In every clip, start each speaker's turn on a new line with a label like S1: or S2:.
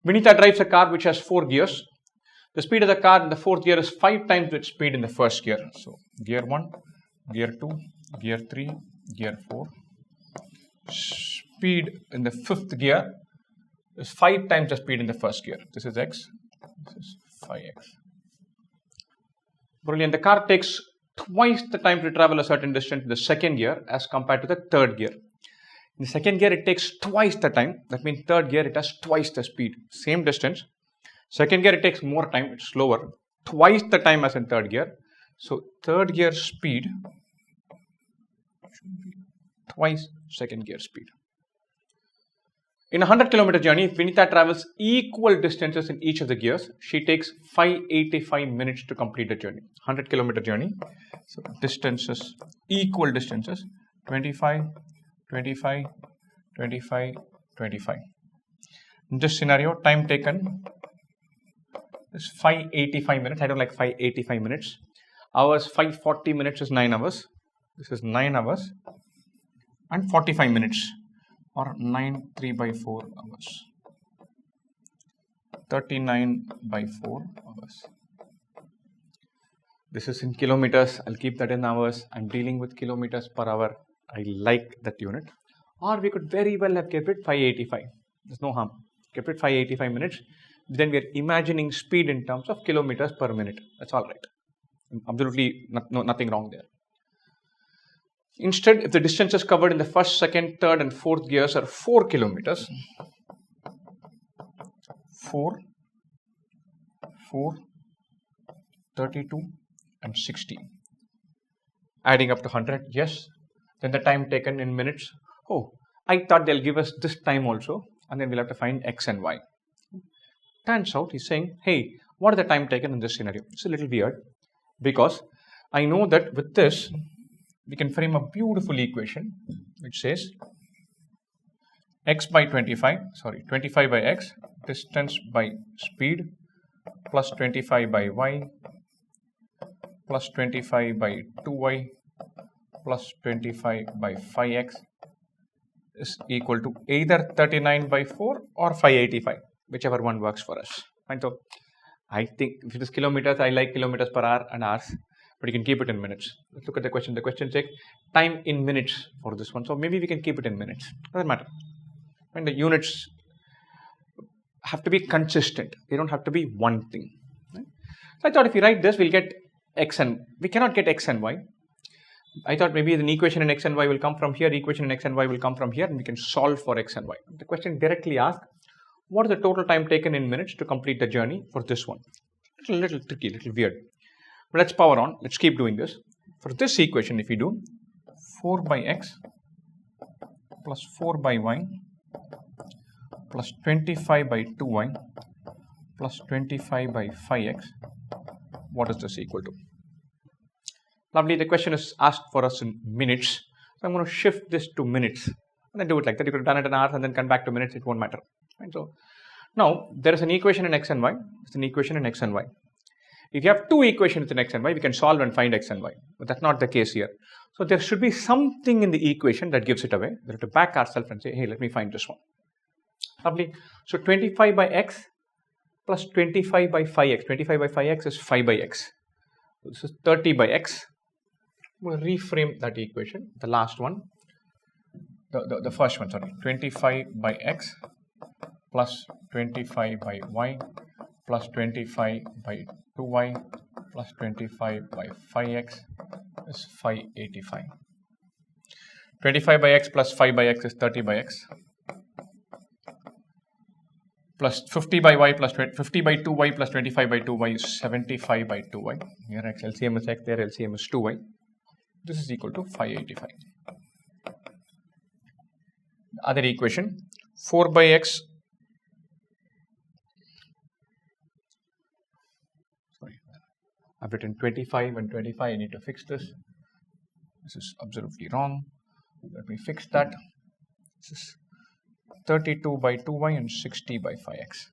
S1: Vinita drives a car which has 4 gears. The speed of the car in the 4th gear is 5 times its speed in the 1st gear. So, gear 1, gear 2, gear 3, gear 4. Speed in the 5th gear is 5 times the speed in the 1st gear. This is x, this is 5x. Brilliant. The car takes twice the time to travel a certain distance in the 2nd gear as compared to the 3rd gear. In the 2nd gear, it takes twice the time. That means 3rd gear, it has twice the speed. Same distance. 2nd gear, it takes more time. It's slower. Twice the time as in 3rd gear. So, 3rd gear speed should be twice 2nd gear speed. In a 100-kilometer journey, if Vinita travels equal distances in each of the gears, she takes 585 minutes to complete the journey. 100-kilometer journey. So, distances, equal distances, 25, 25, 25, 25. In this scenario, time taken is 585 minutes. I don't like 585 minutes. Hours, 540 minutes is 9 hours. This is 9 hours and 45 minutes, or 9 3 by 4 hours. 39 by 4 hours. This is in kilometers. I'll keep that in hours. I'm dealing with kilometers per hour. I like that unit. Or we could very well have kept it 585. There's no harm. Kept it 585 minutes. Then we are imagining speed in terms of kilometers per minute. That's all right. Absolutely nothing wrong there. Instead, if the distances covered in the 1st, 2nd, 3rd and 4th gears are 4 kilometers, 4, 32 and 60, adding up to 100, yes. Then the time taken in minutes, oh, I thought they'll give us this time also, and then we'll have to find x and y. Turns out he's saying, hey, what is the time taken in this scenario? It's a little weird, because I know that with this, we can frame a beautiful equation which says x by 25 by x, distance by speed, plus 25 by y, plus 25 by 2y, plus 25 by 5x is equal to either 39 by 4 or 585, whichever one works for us. And so I think if it is kilometers, I like kilometers per hour and hours, but you can keep it in minutes. Let's look at the question. The question says time in minutes for this one. So maybe we can keep it in minutes. Doesn't matter. And the units have to be consistent. They don't have to be one thing. Right? So I thought if we write this, we'll get x and we cannot get x and y. I thought maybe an equation in x and y will come from here, equation in x and y will come from here, and we can solve for x and y. The question directly asks, what is the total time taken in minutes to complete the journey for this one? It's a little tricky, a little weird. But let's power on. Let's keep doing this. For this equation, if we do 4 by x plus 4 by y plus 25 by 2y plus 25 by 5x, what is this equal to? Lovely. The question is asked for us in minutes. So I'm going to shift this to minutes. And then do it like that. You could have done it in hours and then come back to minutes. It won't matter. Right? So now there is an equation in x and y. It's an equation in x and y. If you have two equations in x and y, we can solve and find x and y. But that's not the case here. So there should be something in the equation that gives it away. We have to back ourselves and say, hey, let me find this one. Lovely. So 25 by x plus 25 by 5x. 25 by 5x is 5 by x. So this is 30 by x. We'll reframe that equation. The last one. The first one, sorry. 25 by x plus 25 by y plus 25 by 2y plus 25 by 5x is 585. 25 by x plus 5 by x is 30 by x. Plus 50 by y plus 50 by 2y plus 25 by 2y is 75 by 2y. Here x LCM is x, there LCM is 2y. This is equal to 585. The other equation, 4 by x, sorry, I've written 25 and 25, I need to fix this. This is absolutely wrong. Let me fix that. This is 32 by 2y and 60 by 5x.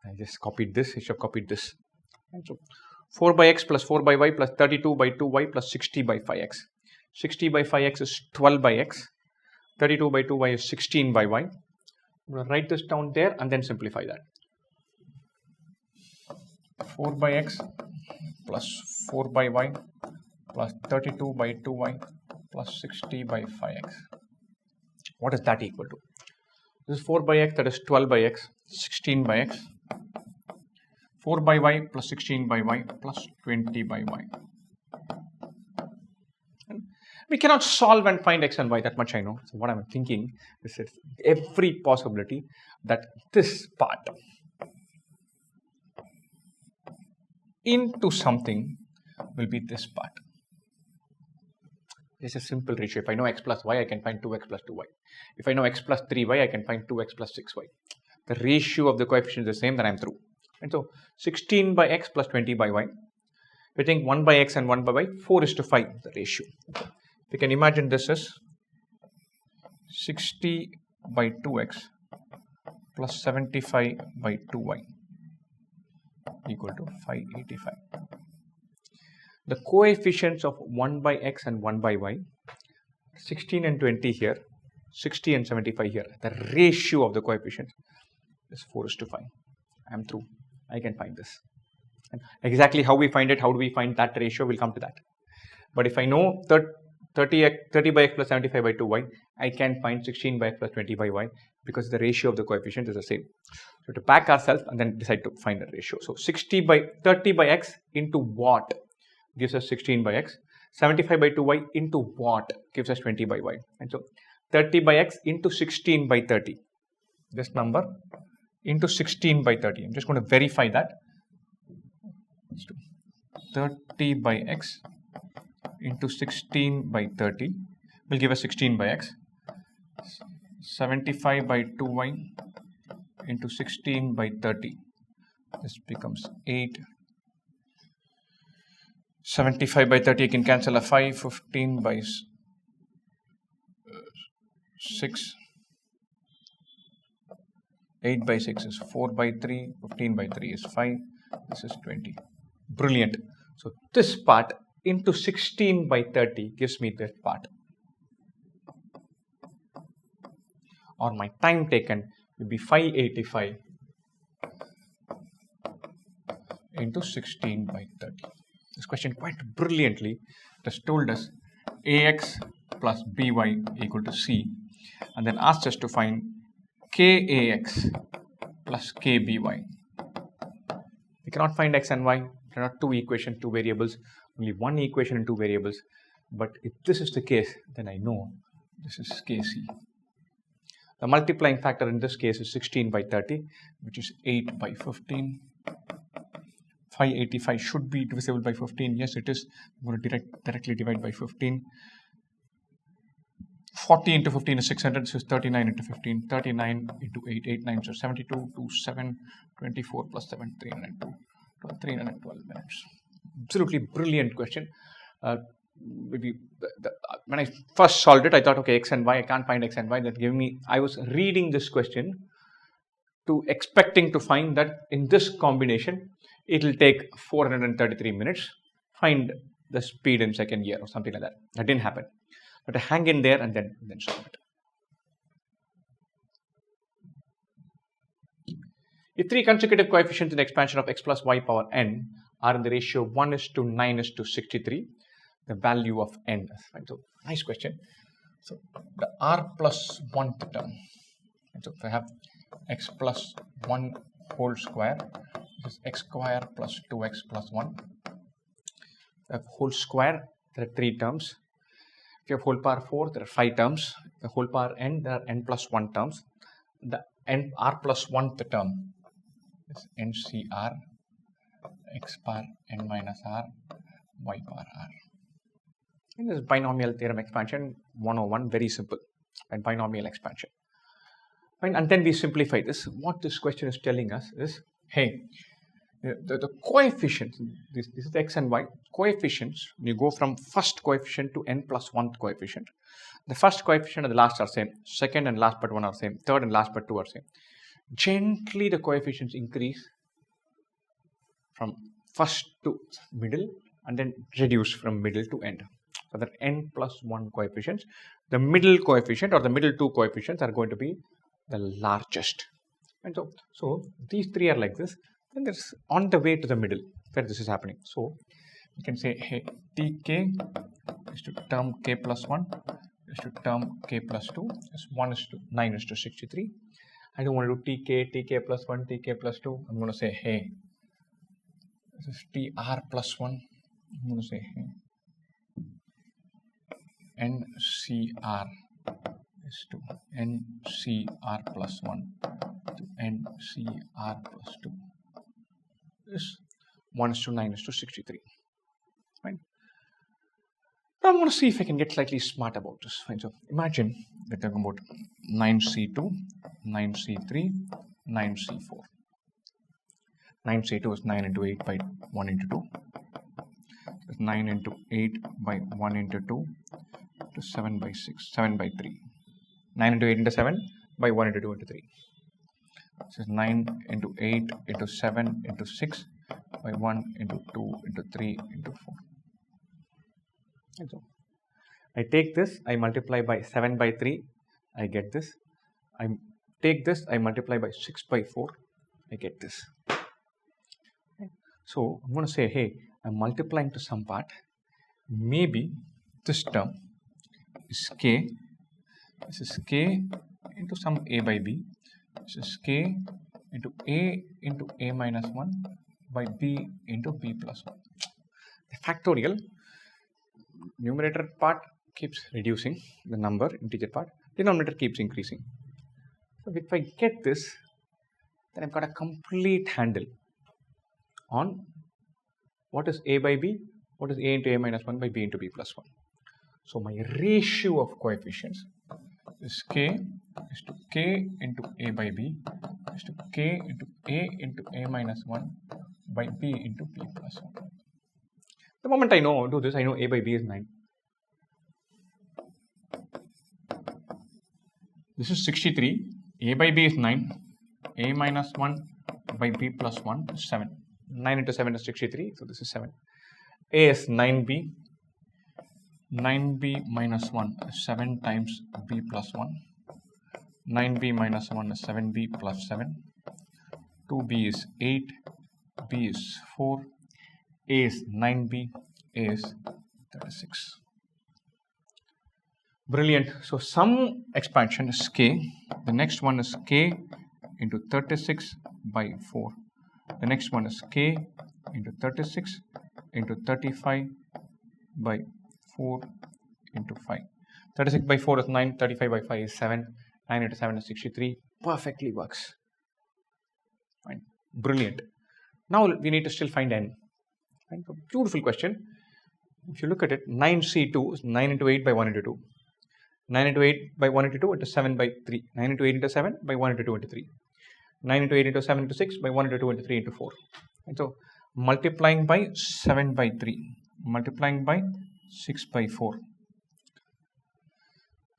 S1: I just copied this, I should have copied this. And so 4 by x plus 4 by y plus 32 by 2y plus 60 by 5x. 60 by 5x is 12 by x. 32 by 2y is 16 by y. I'm going to write this down there and then simplify that. 4 by x plus 4 by y plus 32 by 2y plus 60 by 5x. What is that equal to? This is 4 by x, that is 12 by x, 16 by x, 4 by y plus 16 by y plus 20 by y. And we cannot solve and find x and y, that much I know. So what I'm thinking is every possibility that this part into something will be this part. It's a simple ratio. If I know x plus y, I can find 2x plus 2y. If I know x plus 3y, I can find 2x plus 6y. The ratio of the coefficient is the same, then I'm through. And so 16 by x plus 20 by y. If you think 1 by x and 1 by y, 4:5 the ratio. You can imagine this is 60 by 2x plus 75 by 2y equal to 585. The coefficients of 1 by x and 1 by y, 16 and 20 here, 60 and 75 here. The ratio of the coefficients is 4:5. I am through. I can find this. And exactly how we find it, how do we find that ratio, we'll come to that. But if I know 30 by x plus 75 by 2y, I can find 16 by x plus 20 by y because the ratio of the coefficient is the same. So to back ourselves and then decide to find a ratio. So 30 by x into what gives us 16 by x, 75 by 2y into what gives us 20 by y. And so 30 by x into 16 by 30. This number into 16 by 30. I'm just going to verify that. 30 by x into 16 by 30 will give us 16 by x. 75 by 2y into 16 by 30. This becomes 8. 75 by 30, I can cancel a 5. 15 by 6. 8 by 6 is 4 by 3. 15 by 3 is 5. This is 20. Brilliant. So this part into 16 by 30 gives me this part. Or my time taken will be 585 into 16 by 30. This question quite brilliantly has told us ax plus by equal to c, and then asked us to find kax plus kby. We cannot find x and y. There are not two equations, two variables, only one equation and two variables. But if this is the case, then I know this is kc. The multiplying factor in this case is 16 by 30, which is 8 by 15. 585 should be divisible by 15. Yes, it is. I'm going to directly divide by 15. 40 into 15 is 600. This is 39 into 15. 39 into 8. 8 9s are 72. 2 7. 24 plus 7. 302. 312 minutes. Absolutely brilliant question. When I first solved it, I thought, okay, x and y, I can't find x and y. That gave me, I was reading this question to expecting to find that in this combination, it will take 433 minutes. Find the speed in second year or something like that. That didn't happen. But I hang in there and then solve it. If three consecutive coefficients in the expansion of x plus y power n are in the ratio 1:9:63, the value of n is fine. So nice question. So the r plus 1th term. And so if I have x plus 1 whole square, this is x square plus 2x plus 1. If I have whole square, there are 3 terms. If you have whole power 4, there are 5 terms. The whole power n, there are n plus 1 terms. The n r plus 1th term is ncr, x power n minus r, y power r. And this is binomial theorem expansion 101, very simple, and binomial expansion. And then we simplify this. What this question is telling us is, hey, the coefficients, this is x and y, coefficients, you go from first coefficient to n plus 1th coefficient. The first coefficient and the last are same, second and last but 1 are same, third and last but 2 are same. Gently the coefficients increase from first to middle and then reduce from middle to end. So that n plus 1 coefficients, the middle coefficient or the middle 2 coefficients are going to be the largest. And so these three are like this. Then there's on the way to the middle where this is happening. So you can say, hey, tk is to term k plus 1 is to term k plus 2 is 1 is to 9 is to 63. I don't want to do tk plus 1, tk plus 2. I'm going to say, hey, this is tr plus 1. I'm going to say, hey, ncr is to ncr plus 1 to ncr plus 2 is 1 is to 9 is to 63. Fine. Now I want to see if I can get slightly smart about this. Fine. So imagine we're talking about 9c2, 9c3, 9c4. 9c2 is 9 into 8 by 1 into 2. It's 9 into 8 by 1 into 2 to 7 by 6, 7 by 3. 9 into 8 into 7 by 1 into 2 into 3. This is 9 into 8 into 7 into 6 by 1 into 2 into 3 into 4. And so I take this, I multiply by 7 by 3, I get this. I take this, I multiply by 6 by 4, I get this. So I'm going to say, hey, I'm multiplying to some part. Maybe this term is k. This is k into some a by b. This is k into a minus 1 by b into b plus 1. The factorial numerator part keeps reducing the number, integer part. Denominator keeps increasing. So if I get this, then I've got a complete handle on what is a by b, what is a into a minus 1 by b into b plus 1. So my ratio of coefficients is k is to k into a by b is to k into a minus 1 by b into b plus 1. The moment I do this, I know a by b is 9. This is 63. A by b is 9. A minus 1 by b plus 1 is 7. 9 into 7 is 63. So this is 7. A is 9b. 9b minus 1 is 7 times b plus 1. 9b minus 1 is 7b plus 7. 2b is 8. B is 4. A is 9b. A is 36. Brilliant. So some expansion is k. The next one is k into 36 by 4. The next one is k into 36 into 35 by 4 into 5. 36 by 4 is 9, 35 by 5 is 7, 9 into 7 is 63. Perfectly works. Fine. Brilliant. Now we need to still find n. Fine. So beautiful question. If you look at it, 9c2 is 9 into 8 by 1 into 2. 9 into 8 by 1 into 2 into 7 by 3. 9 into 8 into 7 by 1 into 2 into 3. 9 into 8 into 7 into 6 by 1 into 2 into 3 into 4. And so multiplying by 7 by 3. Multiplying by 6 by 4.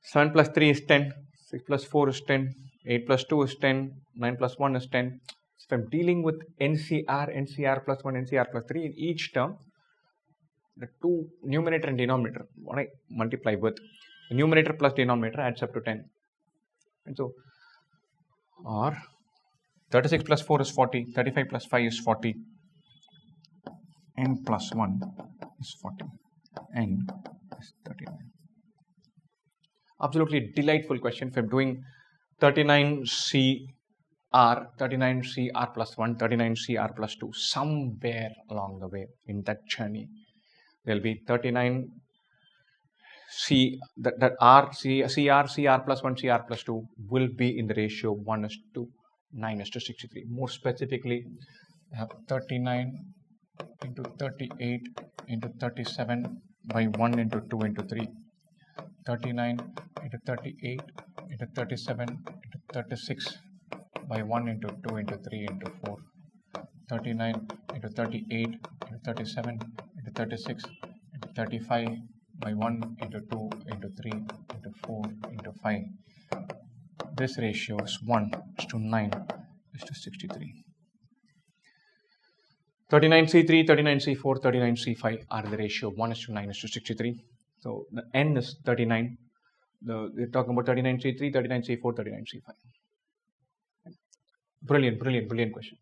S1: 7 plus 3 is 10. 6 plus 4 is 10. 8 plus 2 is 10. 9 plus 1 is 10. So if I'm dealing with NCR plus 1, NCR plus 3 in each term, the two numerator and denominator, what I multiply with, the numerator plus denominator adds up to 10. And so, or 36 plus 4 is 40, 35 plus 5 is 40, n plus 1 is 40, n is 39. Absolutely delightful question. If I'm doing 39CR plus 1, 39CR plus 2, somewhere along the way in that journey, there will be 39 that R, CR plus 1, CR plus 2 will be in the ratio 1 is to 9 is to 63. More specifically, I have 39 into 38 into 37 by 1 into 2 into 3. 39 into 38 into 37 into 36 by 1 into 2 into 3 into 4. 39 into 38 into 37 into 36 into 35 by 1 into 2 into 3 into 4 into 5. This ratio is 1 is to 9 is to 63. 39C3, 39C4, 39C5 are the ratio 1 is to 9 is to 63. So the n is 39. We're talking about 39C3, 39C4, 39C5. Brilliant, brilliant, brilliant question.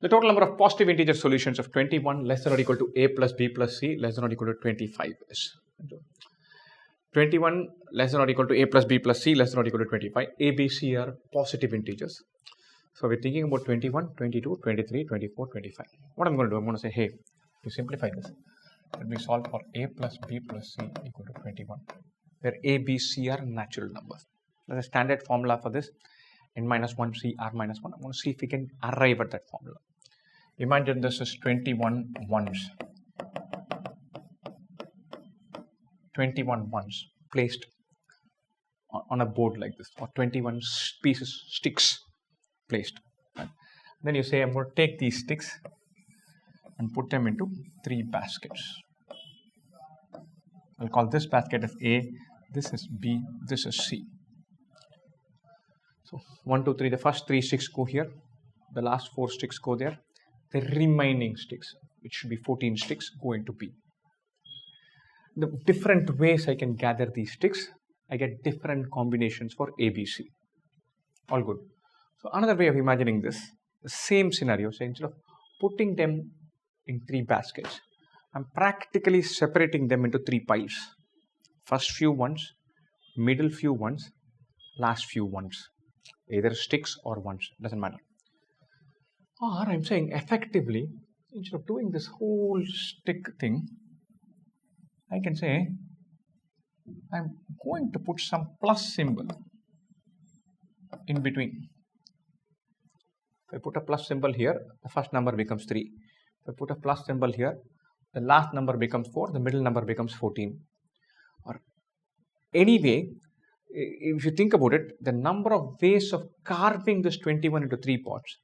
S1: The total number of positive integer solutions of 21 less than or equal to a plus b plus c less than or equal to 25 is 21 less than or equal to a plus b plus c less than or equal to 25. A, b, c are positive integers. So we're thinking about 21, 22, 23, 24, 25. What I'm going to do, I'm going to say, hey, to simplify this, let me solve for a plus b plus c equal to 21, where a, b, c are natural numbers. There's a standard formula for this, n minus 1, c, r minus 1. I'm going to see if we can arrive at that formula. Imagine this is 21 ones. 21 ones placed on a board like this, or 21 sticks placed. Right? Then you say, I'm going to take these sticks and put them into 3 baskets. I'll call this basket as A, this is B, this is C. So 1, 2, 3, the first 3 sticks go here, the last 4 sticks go there, the remaining sticks, which should be 14 sticks, go into B. The different ways I can gather these sticks, I get different combinations for A, B, C. All good. So another way of imagining this, the same scenario, so instead of putting them in 3 baskets, I'm practically separating them into 3 piles. First few ones, middle few ones, last few ones. Either sticks or ones, doesn't matter. Or I'm saying effectively, instead of doing this whole stick thing, I can say, I'm going to put some plus symbol in between. If I put a plus symbol here, the first number becomes 3. If I put a plus symbol here, the last number becomes 4, the middle number becomes 14. Or anyway, if you think about it, the number of ways of carving this 21 into 3 parts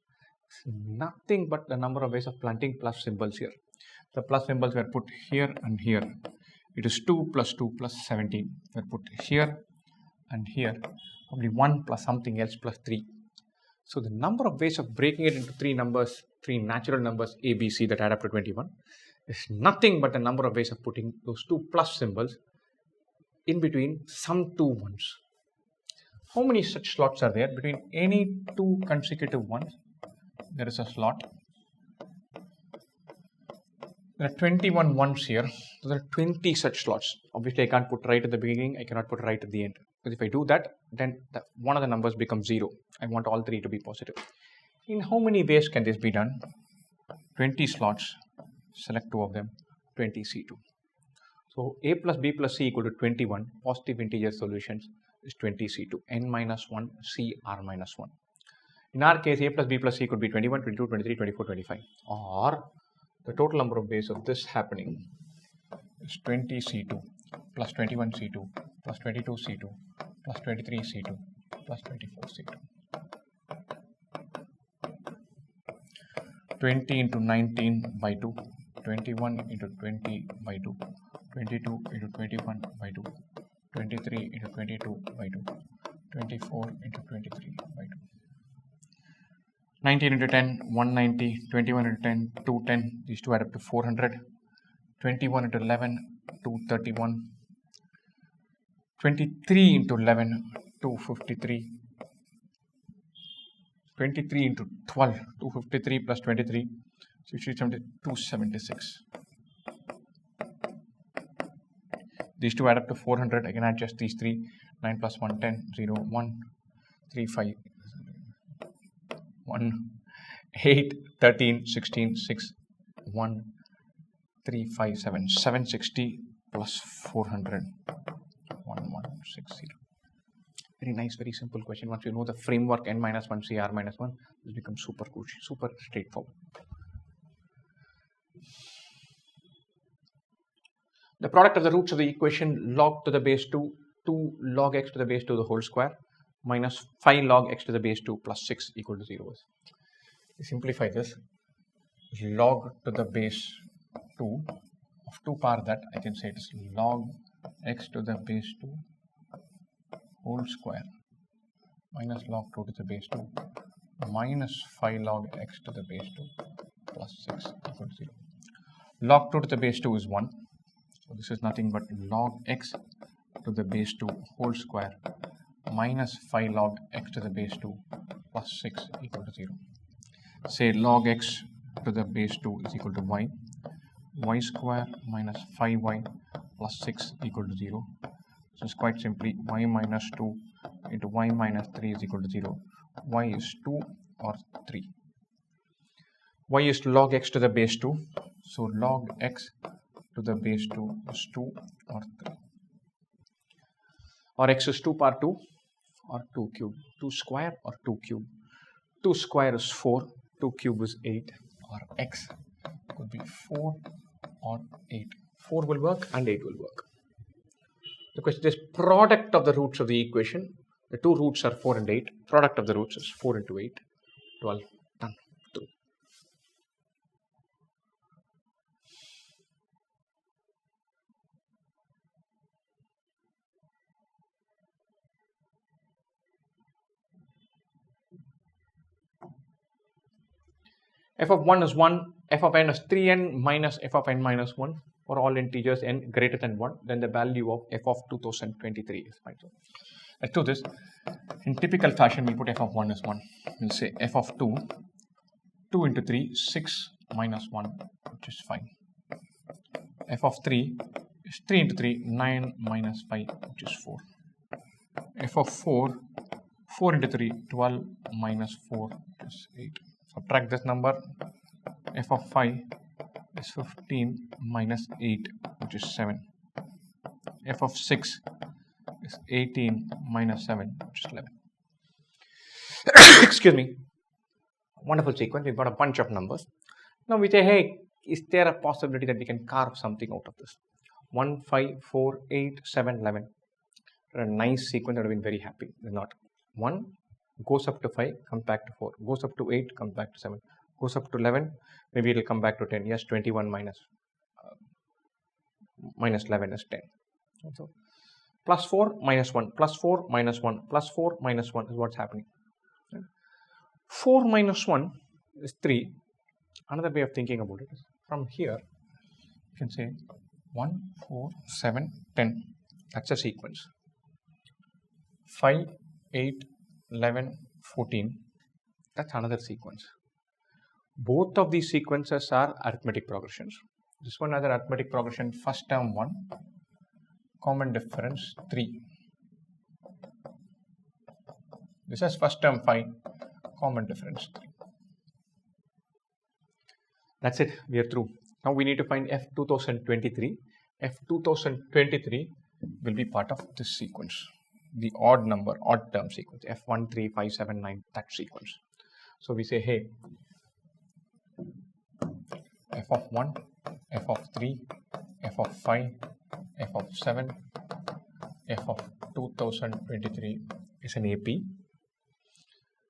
S1: is nothing but the number of ways of planting plus symbols here. The plus symbols were put here and here. It is 2 plus 2 plus 17. Were put here and here. Only 1 plus something else plus 3. So the number of ways of breaking it into 3 numbers, 3 natural numbers A, B, C that add up to 21 is nothing but the number of ways of putting those 2 plus symbols in between some 2 ones. How many such slots are there? Between any 2 consecutive ones, there is a slot. There are 21 ones here, so there are 20 such slots. Obviously, I can't put right at the beginning, I cannot put right at the end. Because if I do that, then one of the numbers becomes 0. I want all 3 to be positive. In how many ways can this be done? 20 slots, select 2 of them, 20 C2. So A plus B plus C equal to 21, positive integer solutions is 20 C2, n minus 1, C R minus 1. In our case, A plus B plus C could be 21, 22, 23, 24, 25. Or the total number of ways of this happening is 20 C2 plus 21 C2 plus 22 C2 plus 23 C2 plus 24 C2. 20 into 19 by 2, 21 into 20 by 2, 22 into 21 by 2, 23 into 22 by 2, 24 into 23 by 2. 19 into 10, 190, 21 into 10, 210, these two add up to 400, 21 into 11, 231, 23 into 11, 253, 23 into 12, 253 plus 23, 276. These two add up to 400, I can add just these 3, 9 plus 1, 10, 0, 1, 3, 5, 1, 8, 13, 16, 6, 1, 3, 5, 7, 760 plus 400, 1160. Very nice, very simple question. Once you know the framework n minus 1, C R minus 1, this becomes super cool, super straightforward. The product of the roots of the equation log to the base 2, 2 log x to the base 2 the whole square minus 5 log x to the base 2 plus 6 equal to 0 is. To simplify this, log to the base 2 of 2 power that, I can say it is log x to the base 2 whole square minus log 2 to the base 2 minus 5 log x to the base 2 plus 6 equal to 0. Log 2 to the base 2 is 1. So this is nothing but log x to the base 2 whole square minus 5 log x to the base 2 plus 6 equal to 0. Say log x to the base 2 is equal to y square minus 5y plus 6 equal to 0. So it's quite simply y minus 2 into y minus 3 is equal to 0. Y is 2 or 3. Y is log x to the base 2. So log x to the base 2 is 2 or 3. Or x is 2 power 2 or 2 cube. 2 square or 2 cube. 2 square is 4. 2 cube is 8. Or x could be 4 or 8. 4 will work and 8 will work. The question is product of the roots of the equation. The two roots are 4 and 8. Product of the roots is 4 into 8. 12. Done. 2. F of 1 is 1. F of n is 3n minus f of n minus 1. For all integers n greater than 1, then the value of f of 2023 is fine. So let's do this. In typical fashion, we'll put f of 1 is 1. We'll say f of 2, 2 into 3, 6 minus 1, which is 5. F of 3 is 3 into 3, 9 minus 5, which is 4. F of 4, 4 into 3, 12 minus 4, which is 8. Subtract this number. F of 5 is 15 minus 8, which is 7. F of 6 is 18 minus 7, which is 11. Excuse me. Wonderful sequence. We've got a bunch of numbers. Now we say, hey, is there a possibility that we can carve something out of this? 1, 5, 4, 8, 7, 11. A nice sequence. I would have been very happy. They're not. 1 goes up to 5, comes back to 4. Goes up to 8, comes back to 7. Goes up to 11, maybe it will come back to 10. Yes, 21 minus 11 is 10. So, plus 4 minus 1, plus 4 minus 1, plus 4 minus 1 is what's happening. 4 minus 1 is 3. Another way of thinking about it is from here, you can say 1, 4, 7, 10. That's a sequence. 5, 8, 11, 14. That's another sequence. Both of these sequences are arithmetic progressions. This one has an arithmetic progression, first term 1, common difference 3. This has first term 5, common difference 3. That's it, we are through. Now we need to find F 2023. F 2023 will be part of this sequence, the odd number, odd term sequence, F 1, 3, 5, 7, 9, that sequence. So we say, hey, f of 1, f of 3, f of 5, f of 7, f of 2023 is an AP.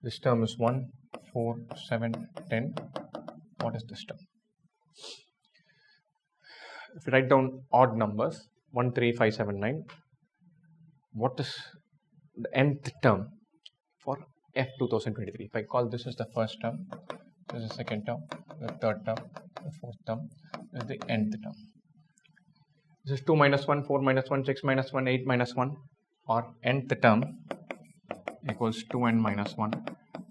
S1: This term is 1, 4, 7, 10. What is this term? If you write down odd numbers, 1, 3, 5, 7, 9, what is the nth term for F 2023? If I call this as the first term, this is the second term, the third term, the fourth term, this is the nth term. This is 2 minus 1, 4 minus 1, 6 minus 1, 8 minus 1, or nth term equals 2n minus 1,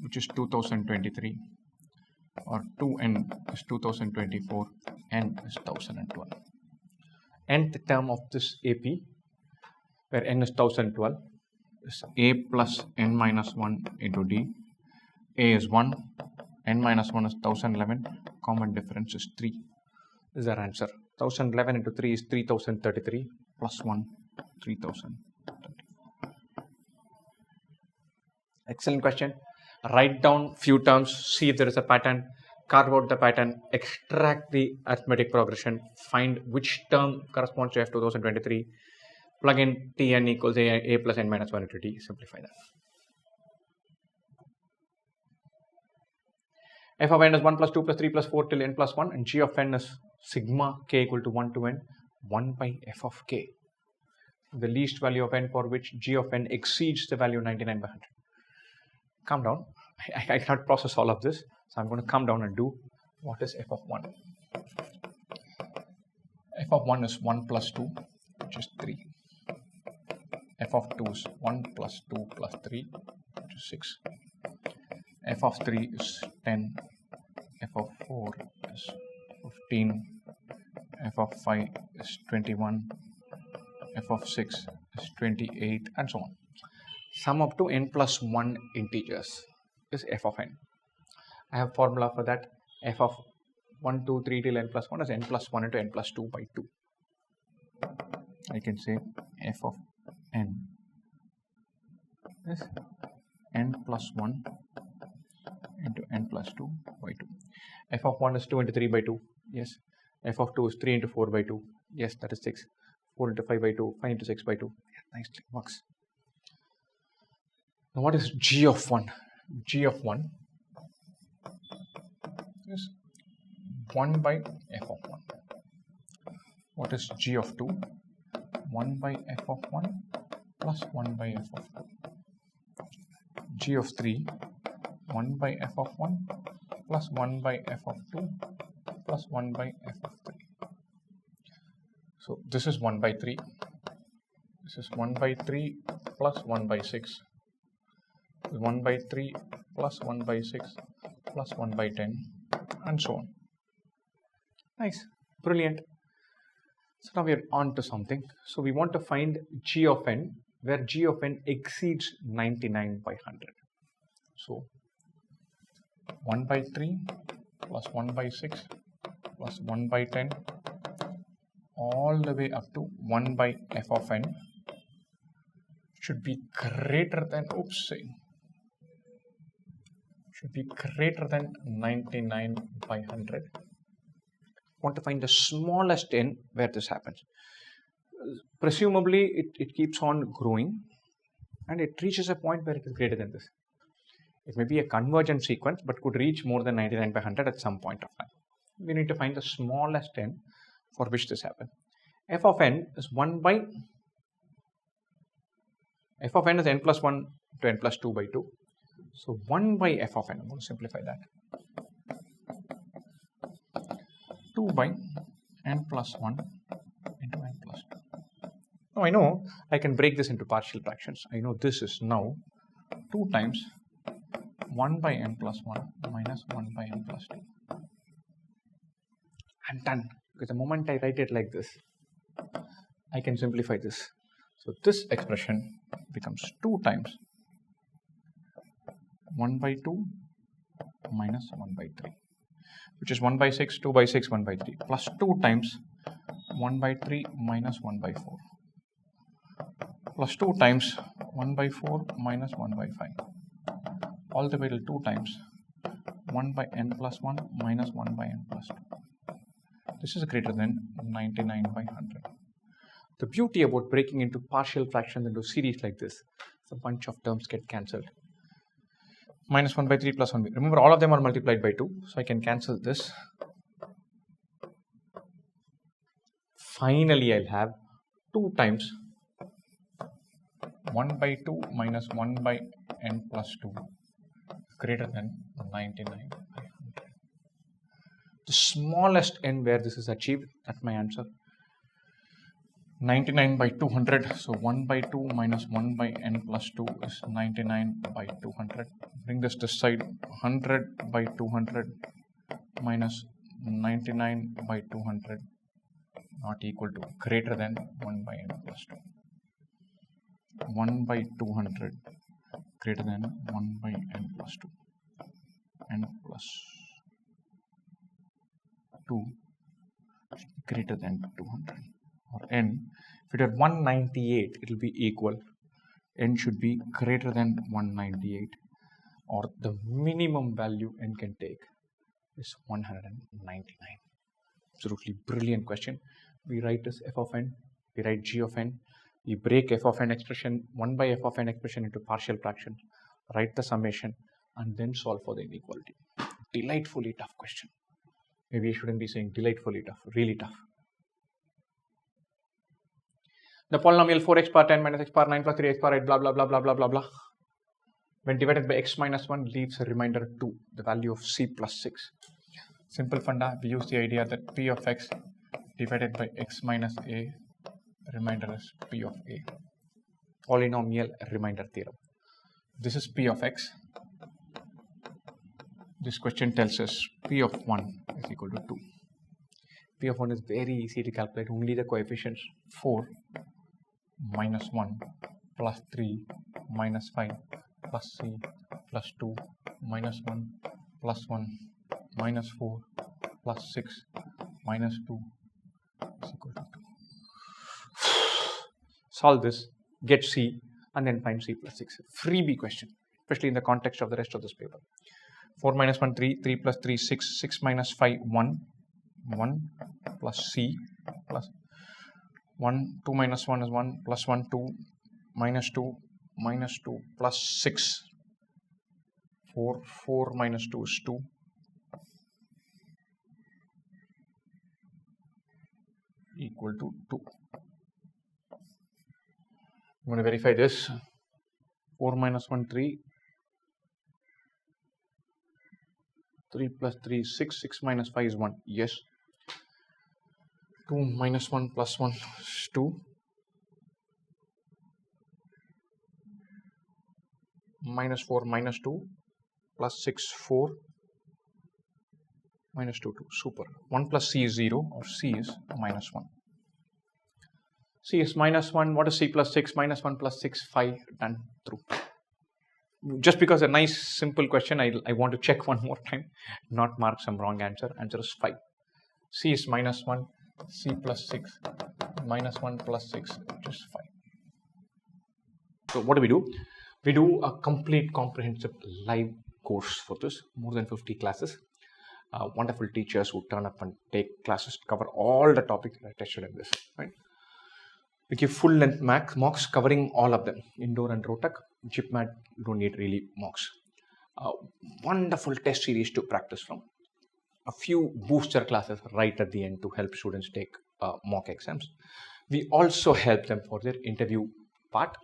S1: which is 2023, or 2n is 2024, n is 1012. Nth term of this AP, where n is 1012, is a plus n minus 1 into d. A is 1, n minus 1 is 1011, common difference is 3. This is our answer. 1011 into 3 is 3033, plus 1, 3034. Excellent question. Write down few terms, see if there is a pattern, carve out the pattern, extract the arithmetic progression, find which term corresponds to F 2023, plug in Tn equals a plus n minus 1 into d, simplify that. F of n is 1 plus 2 plus 3 plus 4 till n plus 1, and g of n is sigma k equal to 1 to n, 1 by f of k. The least value of n for which g of n exceeds the value 99 by 100. Calm down. I cannot process all of this, so I'm going to come down and do what is f of 1. F of 1 is 1 plus 2, which is 3. f of 2 is 1 plus 2 plus 3, which is 6. F of 3 is 10. F of 4 is 15. F of 5 is 21. F of 6 is 28, and so on. Sum up to n plus 1 integers is f of n. I have formula for that. F of 1, 2, 3 till n plus 1 is n plus 1 into n plus 2 by 2. I can say f of n is n plus 1 into n plus 2 by 2. F of 1 is 2 into 3 by 2. Yes. F of 2 is 3 into 4 by 2. Yes, that is 6. 4 into 5 by 2. 5 into 6 by 2. Yeah, nicely works. Now what is g of 1? G of 1 is 1 by f of 1. What is g of 2? 1 by f of 1 plus 1 by f of 2. G of 3, 1 by f of 1 plus 1 by f of 2 plus 1 by f of 3. So this is 1 by 3. This is 1 by 3 plus 1 by 6. 1 by 3 plus 1 by 6 plus 1 by 10, and so on. Nice, brilliant. So now we are on to something. So we want to find g of n where g of n exceeds 99 by 100. So 1 by 3 plus 1 by 6 plus 1 by 10 all the way up to 1 by f of n should be greater than, should be greater than 99 by 100. Want to find the smallest n where this happens. Presumably it keeps on growing and it reaches a point where it is greater than this. It may be a convergent sequence but could reach more than 99 by 100 at some point of time. We need to find the smallest n for which this happens. F of n is 1 by, f of n is n plus 1 to n plus 2 by 2. So 1 by f of n, I'm going to simplify that. 2 by n plus 1 into n plus 2. Now I know I can break this into partial fractions. I know this is now 2 times 1 by n plus 1 minus 1 by n plus 2. I'm done, because the moment I write it like this, I can simplify this. So this expression becomes 2 times 1 by 2 minus 1 by 3, which is 1 by 6, 2 by 6, 1 by 3, plus 2 times 1 by 3 minus 1 by 4, plus 2 times 1 by 4 minus 1 by 5, all the way till 2 times 1 by n plus 1 minus 1 by n plus 2. This is greater than 99 by 100. The beauty about breaking into partial fractions into series like this, a bunch of terms get cancelled. Minus 1 by 3 plus 1 by, remember all of them are multiplied by 2, so I can cancel this. Finally I'll have 2 times 1 by 2 minus 1 by n plus 2 greater than 99 by 100. The smallest n where this is achieved, that's my answer. 99 by 200, so 1 by 2 minus 1 by n plus 2 is 99 by 200. Bring this side, 100 by 200 minus 99 by 200 not equal to, greater than 1 by n plus 2. 1 by 200 greater than 1 by n plus 2. n plus 2 greater than 200. Or n, if it are 198, it will be equal. N should be greater than 198, or the minimum value n can take is 199. Absolutely brilliant question. We write this f of n, we write g of n, we break f of n expression, 1 by f of n expression into partial fractions, write the summation, and then solve for the inequality. Delightfully tough question. Maybe I shouldn't be saying delightfully tough, really tough. The polynomial 4x power 10 minus x power 9 plus 3x power 8 blah blah blah blah blah blah blah, when divided by x minus 1 leaves a remainder 2, the value of c plus 6. Simple funda, we use the idea that p of x divided by x minus a, the remainder is p of a. polynomial remainder theorem. This is P of x. This question tells us P of 1 is equal to 2. P of 1 is very easy to calculate, only the coefficients 4 minus 1 plus 3 minus 5 plus 3 plus 2 minus 1 plus 1 minus 4 plus 6 minus 2 is equal to 2. Solve this, get C, and then find C plus 6. Freebie question, especially in the context of the rest of this paper. 4 minus 1, 3, 3 plus 3, 6, 6 minus 5, 1, 1 plus C plus 1, 2 minus 1 is 1, plus 1, 2, minus 2, minus 2, plus 6, 4, 4 minus 2 is 2, equal to 2. I'm going to verify this. 4 minus 1, 3. 3 plus 3 is 6. 6 minus 5 is 1. Yes. 2 minus 1 plus 1 is 2. Minus 4 minus 2 plus 6, 4. Minus 2, 2. Super. 1 plus C is 0, or C is minus 1. C is minus 1. What is C plus 6? Minus 1 plus 6, 5. Done. Through. Just because a nice simple question, I want to check one more time, not mark some wrong answer. Answer is 5. C is minus 1. C plus 6. Minus 1 plus 6, which is 5. So what do? We do a complete comprehensive live course for this. More than 50 classes. Wonderful teachers who turn up and take classes to cover all the topics that I tested in this. Right? We give full length mocks covering all of them. Indore and Rohtak. IPMAT don't need really mocks. Wonderful test series to practice from. A few booster classes right at the end to help students take mock exams. We also help them for their interview part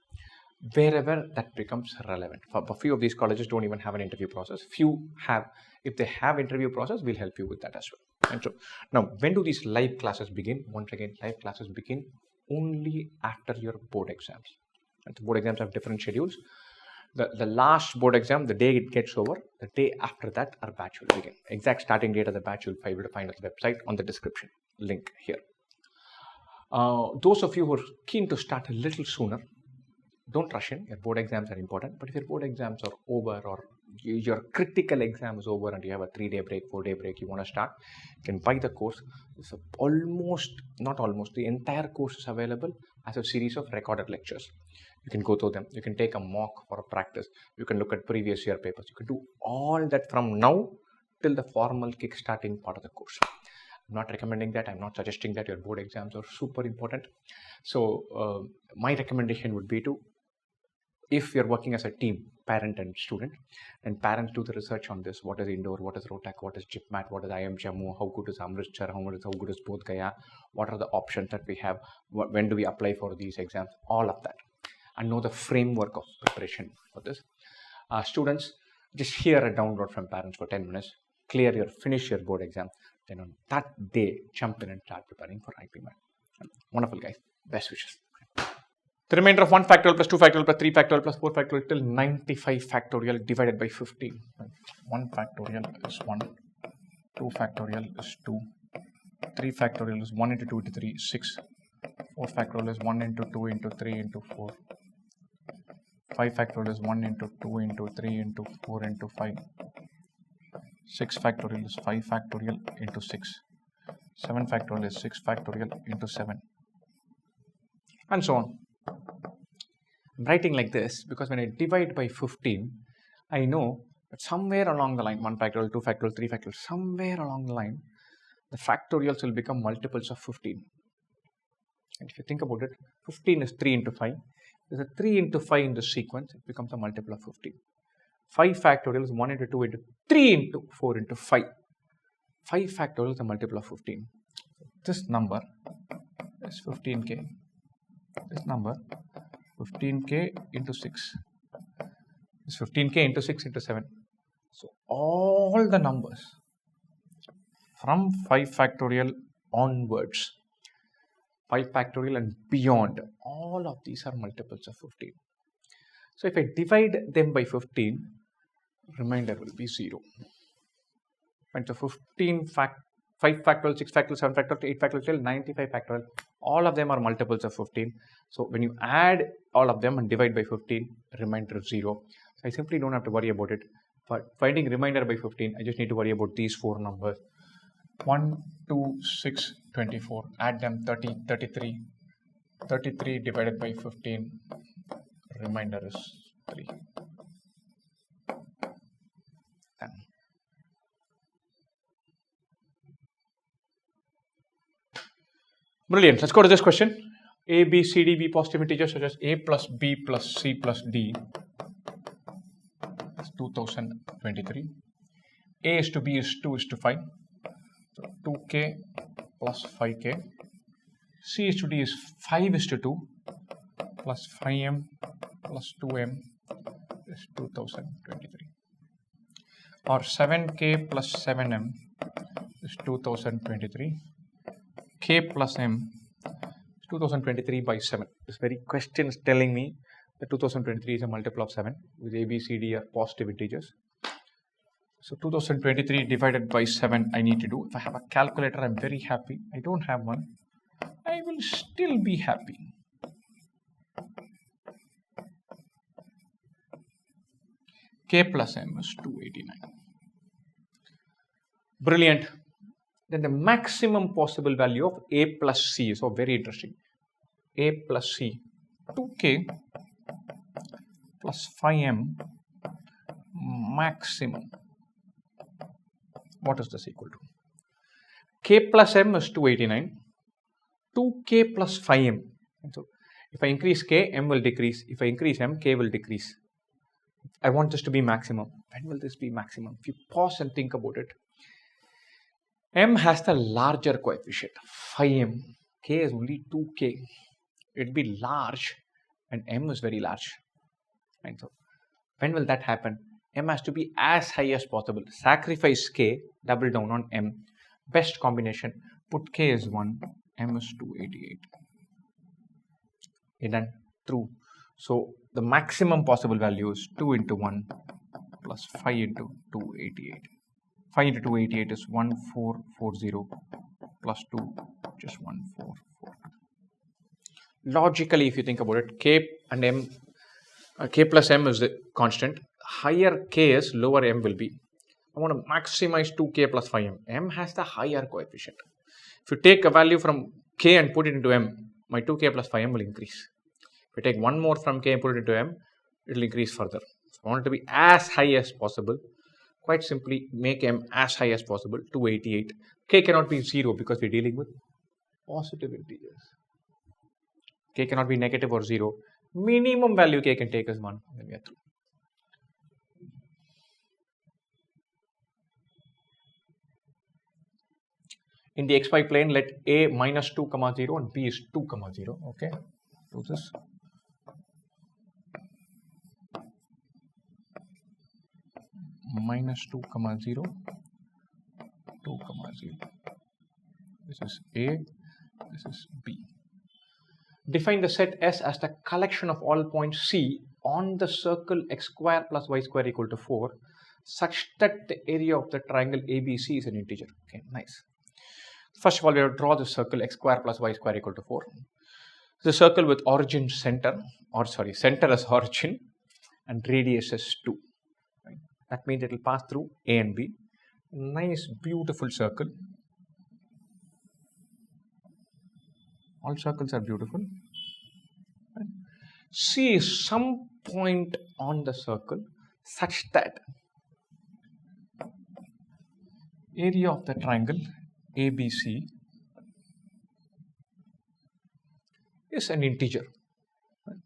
S1: wherever that becomes relevant. A few of these colleges don't even have an interview process. Few have. If they have interview process, we'll help you with that as well. And so now, when do these live classes begin? Once again, live classes begin only after your board exams. And the board exams have different schedules. The last board exam, the day it gets over, the day after that, our batch will begin. Exact starting date of the batch you'll be able to find on the website on the description link here. Those of you who are keen to start a little sooner, don't rush in. Your board exams are important, but if your board exams are over or your critical exam is over and you have a 3-day break, 4-day break, you want to start, you can buy the course. It's the entire course is available as a series of recorded lectures. You can go through them. You can take a mock for a practice. You can look at previous year papers. You can do all that from now till the formal kick-starting part of the course. I'm not recommending that. I'm not suggesting that. Your board exams are super important. So my recommendation would be to, if you're working as a team, parent and student, and parents do the research on this. What is Indore? What is Rohtak? What is IPMAT? What is IIM Jammu? How good is Amritsar? How good is Bodh Gaya? What are the options that we have? When do we apply for these exams? All of that. And know the framework of preparation for this. Students, just hear a download from parents for 10 minutes, finish your board exam, then on that day, jump in and start preparing for IPMAT. Wonderful, guys. Best wishes. The remainder of 1 factorial plus 2 factorial plus 3 factorial plus 4 factorial till 95 factorial divided by 15. 1 factorial is 1, 2 factorial is 2, 3 factorial is 1 into 2 into 3, 6, 4 factorial is 1 into 2 into 3 into 4, 5 factorial is 1 into 2 into 3 into 4 into 5, 6 factorial is 5 factorial into 6, 7 factorial is 6 factorial into 7, and so on. I'm writing like this because when I divide by 15, I know that somewhere along the line, 1 factorial, 2 factorial, 3 factorial, somewhere along the line, the factorials will become multiples of 15. And if you think about it, 15 is 3 into 5. There's a 3 into 5 in the sequence, it becomes a multiple of 15. 5 factorial is 1 into 2 into 3 into 4 into 5. 5 factorial is a multiple of 15. This number is 15k. This number 15k into 6 is 15k into 6 into 7. So all the numbers from 5 factorial onwards 5 factorial and beyond, all of these are multiples of 15. So if I divide them by 15, remainder will be 0. And so 15 5 factorial, 6 factorial, 7 factorial, 8 factorial, 95 factorial, all of them are multiples of 15. So when you add all of them and divide by 15, remainder is 0. So I simply don't have to worry about it. For finding remainder by 15, I just need to worry about these 4 numbers. 1, 2, 6, 24. Add them, 30, 33. 33 divided by 15, remainder is 3. Done. Brilliant. Let's go to this question. A, B, C, D, B positive integers such as A plus B plus C plus D. That's 2023. A is to B is 2 is to 5. So 2K plus 5K. C is to D is 5 is to 2 plus 5M plus 2M is 2023. Or 7K plus 7M is 2023. K plus M is 2023 by 7. This very question is telling me that 2023 is a multiple of 7 with A, B, C, D are positive integers. So 2023 divided by 7 I need to do. If I have a calculator, I'm very happy. I don't have one. I will still be happy. K plus M is 289. Brilliant. Then the maximum possible value of A plus C. So very interesting. A plus C. 2K plus 5M maximum. What is this equal to? K plus M is 289. 2K plus 5M. And so if I increase K, M will decrease. If I increase M, K will decrease. I want this to be maximum. When will this be maximum? If you pause and think about it, M has the larger coefficient, 5M. K is only 2K. It will be large and M is very large. And so when will that happen? M has to be as high as possible. Sacrifice K, double down on M. Best combination, put K as 1, M is 288. Okay, done. True. So the maximum possible value is 2 into 1 plus 5 into 288. 5 into 288 is 1440 plus 2, just 1440. Logically, if you think about it, K and M, K plus M is the constant. Higher K is, lower M will be. I want to maximize 2K plus 5M. M has the higher coefficient. If you take a value from K and put it into M, my 2K plus 5M will increase. If I take one more from K and put it into M, it will increase further. So I want it to be as high as possible. Quite simply, make M as high as possible, 288. K cannot be 0 because we're dealing with positive integers. K cannot be negative or 0. Minimum value K can take as 1. Then we are through. In the xy plane, let A minus 2, 0 and B is 2, 0. Okay, do this. Minus 2, 0, 2, 0. This is A, this is B. Define the set S as the collection of all points C on the circle x square plus y square equal to 4 such that the area of the triangle ABC is an integer. Okay, nice. First of all, we have to draw the circle x square plus y square equal to 4. The circle with origin center, or sorry, center as origin and radius as 2. Right? That means it will pass through A and B. Nice, beautiful circle. All circles are beautiful. Right? C is some point on the circle such that area of the triangle ABC is an integer. Right?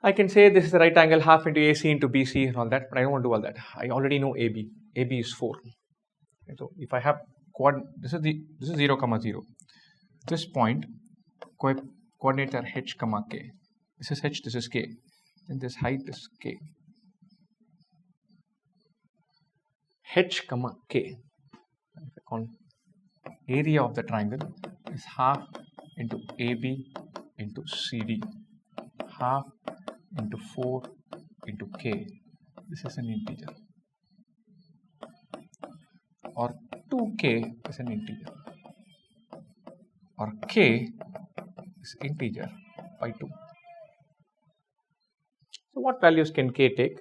S1: I can say this is the right angle half into AC into BC and all that, but I don't want to do all that. I already know AB. AB is 4. Okay, so if I have this is 0, 0. This point coordinates are h, k. This is h, this is k. And this height is k. H, k. Area of the triangle is half into AB into CD, half into 4 into K. This is an integer, or 2K is an integer, or K is integer by 2. So what values can K take?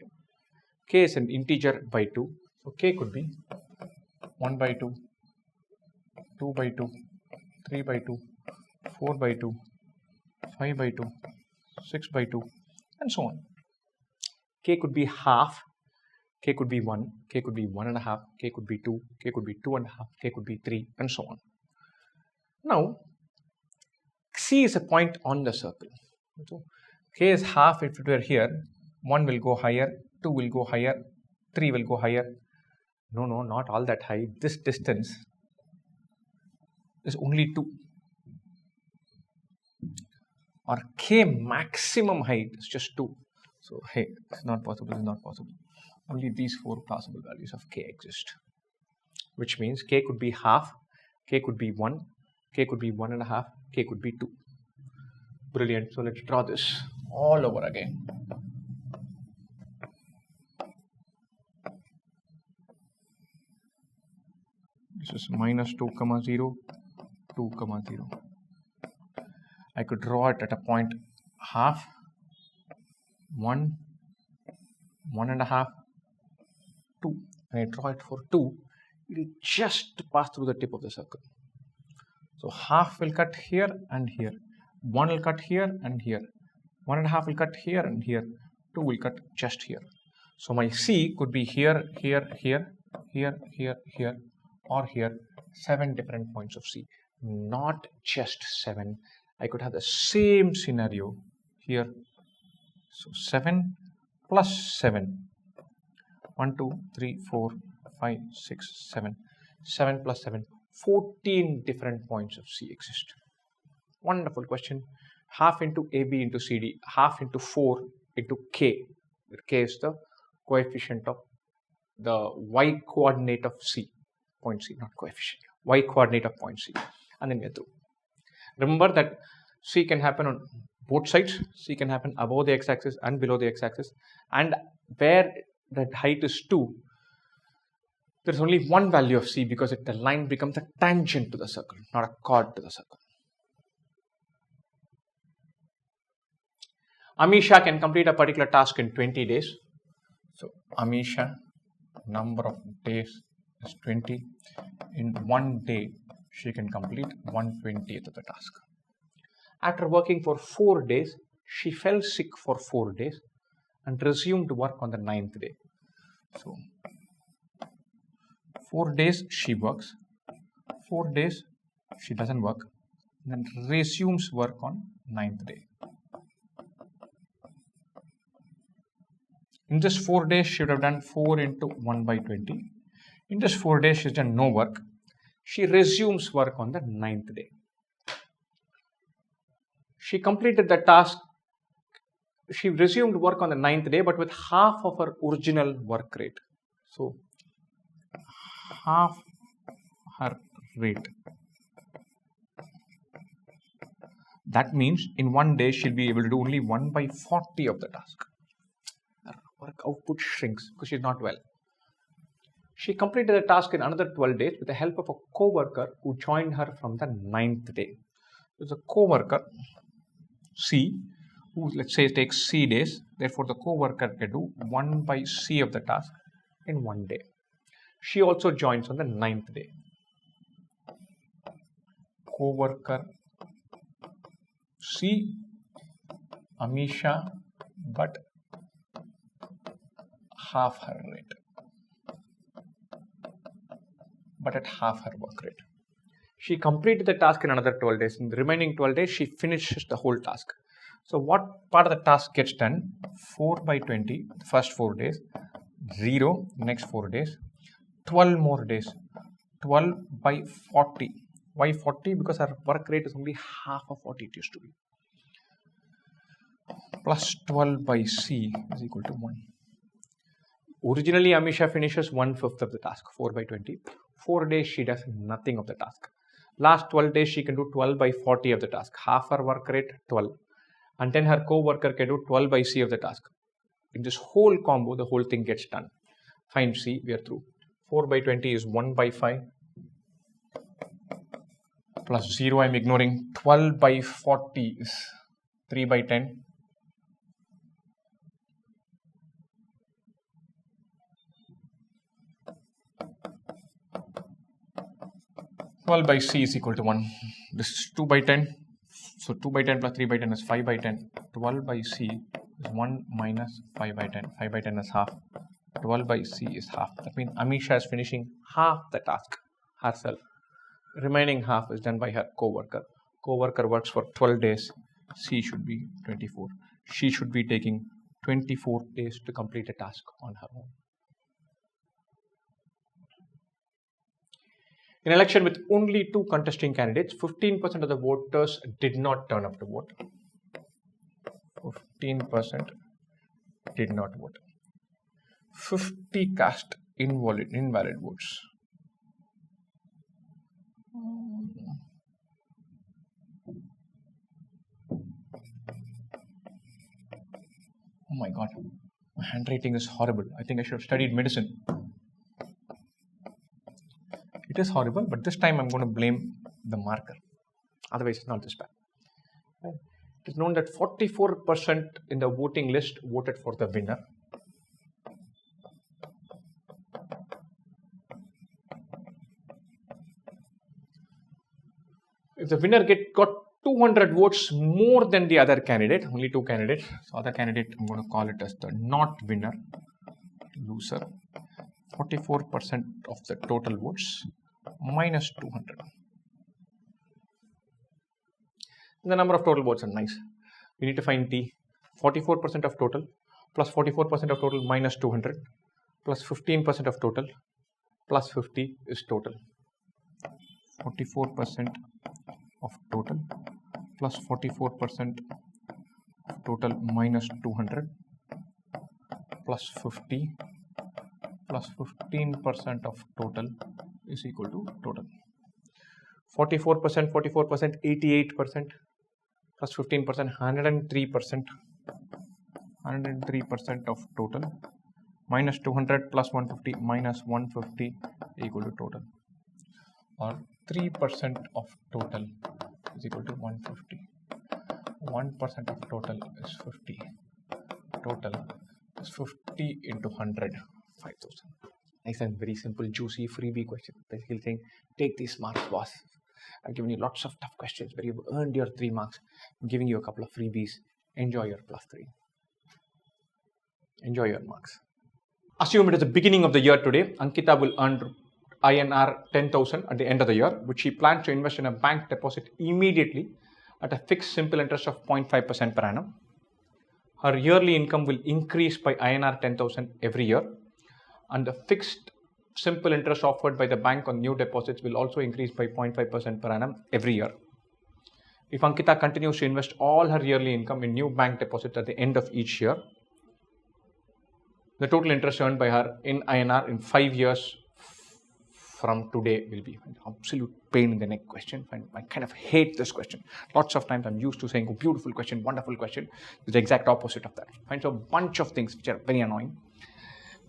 S1: K is an integer by 2. So K could be 1 by 2, 2 by 2, 3 by 2, 4 by 2, 5 by 2, 6 by 2, and so on. K could be half, K could be 1, K could be 1.5, K could be 2, K could be 2.5, K could be 3, and so on. Now, C is a point on the circle. So K is half if it were here, 1 will go higher, 2 will go higher, 3 will go higher. No, not all that high. This distance is only 2. Or K maximum height is just 2. So hey, it's not possible, it's not possible. Only these 4 possible values of K exist. Which means K could be half, K could be 1, K could be 1.5, K could be 2. Brilliant. So let's draw this all over again. This is minus 2, 0, 2, 0. I could draw it at a point half, 1, 1.5, 2. When I draw it for 2, it will just pass through the tip of the circle. So half will cut here and here. 1 will cut here and here. 1.5 will cut here and here. 2 will cut just here. So my C could be here, here, here, here, here, here, or here. 7 different points of C. Not just 7. I could have the same scenario here. So 7 plus 7. 1, 2, 3, 4, 5, 6, 7. 7 plus 7. 14 different points of C exist. Wonderful question. Half into AB into CD. Half into 4 into K. K is the coefficient of the y coordinate of C. Point C, not coefficient. Y coordinate of point C. And then we are through. Remember that C can happen on both sides. C can happen above the x-axis and below the x-axis. And where that height is 2, there is only one value of C because the line becomes a tangent to the circle, not a chord to the circle. Amisha can complete a particular task in 20 days. So Amisha, number of days is 20. In 1 day, she can complete 1/20th of the task. After working for 4 days, she fell sick for 4 days and resumed work on the 9th day. So 4 days she works, 4 days she doesn't work, and then resumes work on 9th day. In this 4 days, she would have done 4 into 1 by 20. In this 4 days, she's done no work. She resumes work on the 9th day. She completed the task. She resumed work on the 9th day, but with half of her original work rate. So, half her rate. That means in 1 day, she'll be able to do only 1 by 40 of the task. Her work output shrinks because she's not well. She completed the task in another 12 days with the help of a co-worker who joined her from the 9th day. There's a co-worker, C, who let's say takes C days. Therefore, the co-worker can do 1 by C of the task in 1 day. She also joins on the 9th day. Co-worker C, Amisha, but half her rate. But at half her work rate. She completed the task in another 12 days. In the remaining 12 days, she finishes the whole task. So what part of the task gets done? 4 by 20, the first 4 days, 0, next 4 days, 12 more days, 12 by 40. Why 40? Because her work rate is only half of what it used to be. Plus 12 by C is equal to 1. Originally, Amisha finishes 1/5 of the task, 4 by 20. 4 days she does nothing of the task. Last 12 days she can do 12 by 40 of the task. Half her work rate 12. And then her co-worker can do 12 by C of the task. In this whole combo, the whole thing gets done. Find C, we are through. 4 by 20 is 1 by 5. Plus 0, I'm ignoring. 12 by 40 is 3 by 10. By C is equal to 1. This is 2 by 10. So 2 by 10 plus 3 by 10 is 5 by 10. 12 by C is 1 minus 5 by 10. 5 by 10 is half. 12 by C is half. That means Amisha is finishing half the task herself. Remaining half is done by her co-worker. Co-worker works for 12 days. C should be 24. She should be taking 24 days to complete a task on her own. In election with only 2 contesting candidates, 15% of the voters did not turn up to vote. 15% did not vote. 50 cast invalid votes. Oh my God, my handwriting is horrible. I think I should have studied medicine. It is horrible, but this time I'm going to blame the marker. Otherwise, it's not this bad. Right? It is known that 44% in the voting list voted for the winner. If the winner got 200 votes more than the other candidate, only 2 candidates, so other candidate, I'm going to call it as the not winner, loser. 44% of the total votes minus 200. The number of total votes are nice. We need to find T. 44% of total plus 44% of total minus 200 plus 15% of total plus 50 is total. 44% of total plus 44% of total minus 200 plus 50 plus 15% of total is equal to total. 44%, 88% plus 15%, 103%. 103% of total minus 200 plus 150 minus 150 equal to total. Or 3% of total is equal to 150. 1% of total is 50. Total is 50 into 100. 5,000. Nice and very simple, juicy, freebie question. Basically saying, take these marks, boss. I've given you lots of tough questions where you've earned your 3 marks. I'm giving you a couple of freebies. Enjoy your +3. Enjoy your marks. Assume it is the beginning of the year today. Ankita will earn INR 10,000 at the end of the year, which she plans to invest in a bank deposit immediately at a fixed simple interest of 0.5% per annum. Her yearly income will increase by INR 10,000 every year. And the fixed simple interest offered by the bank on new deposits will also increase by 0.5% per annum every year. If Ankita continues to invest all her yearly income in new bank deposits at the end of each year, the total interest earned by her in INR in 5 years from today will be an absolute pain in the neck question. I kind of hate this question. Lots of times I'm used to saying, oh, beautiful question, wonderful question. It's the exact opposite of that. Finds a bunch of things which are very annoying.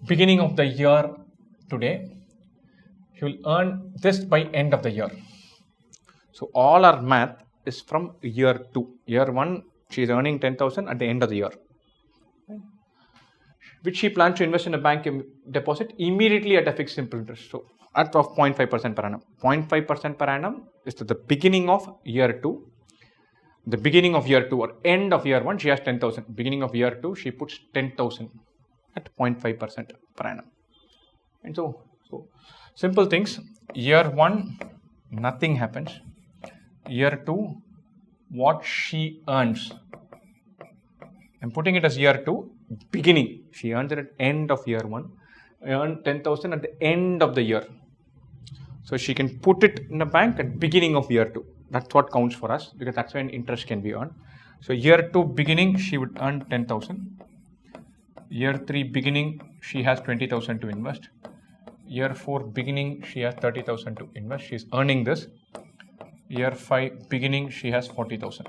S1: Beginning of the year today, she will earn this by end of the year. So all our math is from year 2. Year 1, she is earning 10,000 at the end of the year, which she plans to invest in a bank deposit immediately at a fixed simple interest. So at of 0.5% per annum. 0.5% per annum is to the beginning of year 2. The beginning of year 2 or end of year 1, she has 10,000. Beginning of year 2, she puts 10,000 at 0.5% per annum. And so simple things. Year 1, nothing happens. Year 2, what she earns. I'm putting it as year 2, beginning. She earns it at end of year 1. I earn 10,000 at the end of the year. So she can put it in a bank at beginning of year 2. That's what counts for us because that's when interest can be earned. So year 2 beginning, she would earn 10,000. Year 3 beginning, she has 20,000 to invest. Year 4 beginning, she has 30,000 to invest. She's earning this. year 5 beginning she has 40,000.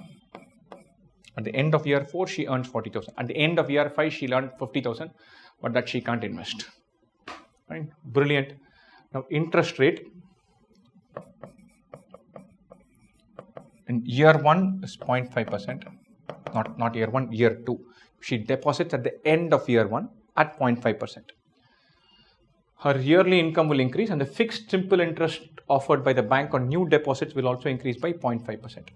S1: At the end of year 4 she earns 40,000. At the end of year 5 she earned 50,000, but that she can't invest. Right? Brilliant. Now interest rate in year 1 is 0.5%. Not year 1, year 2. She deposits at the end of year 1 at 0.5%. Her yearly income will increase, and the fixed simple interest offered by the bank on new deposits will also increase by 0.5%.